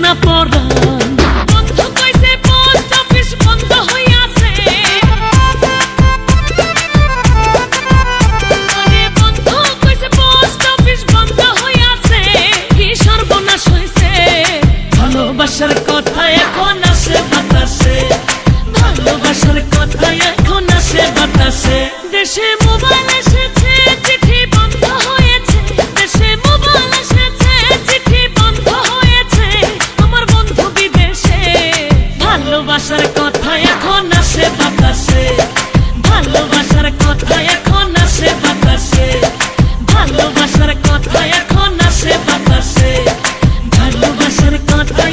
না পরাণ। বন্ধু কইছে পোস্ট অফিস বন্ধ হইয়াছে, আরে বন্ধু কইছে পোস্ট অফিস বন্ধ হইয়াছে, কি সর্বনাশ হইছে। ভালোবাসার কথা এখন আসে বাতাসে, ভালোবাসার কথা এখন আসে বাতাসে। দেশে মোবাইল এসেছে চিঠি বন্ধ হয়েছে, দেশে মোবাইল এসেছে চিঠি বন্ধ হয়েছে, আমার বন্ধু বিদেশে। ভালোবাসার কথা এখন আসে বাতাসে, ভালোবাসার কথা এখন আসে বাতাসে, ভালোবাসার কথা এখন আসে বাতাসে, ভালোবাসার কথা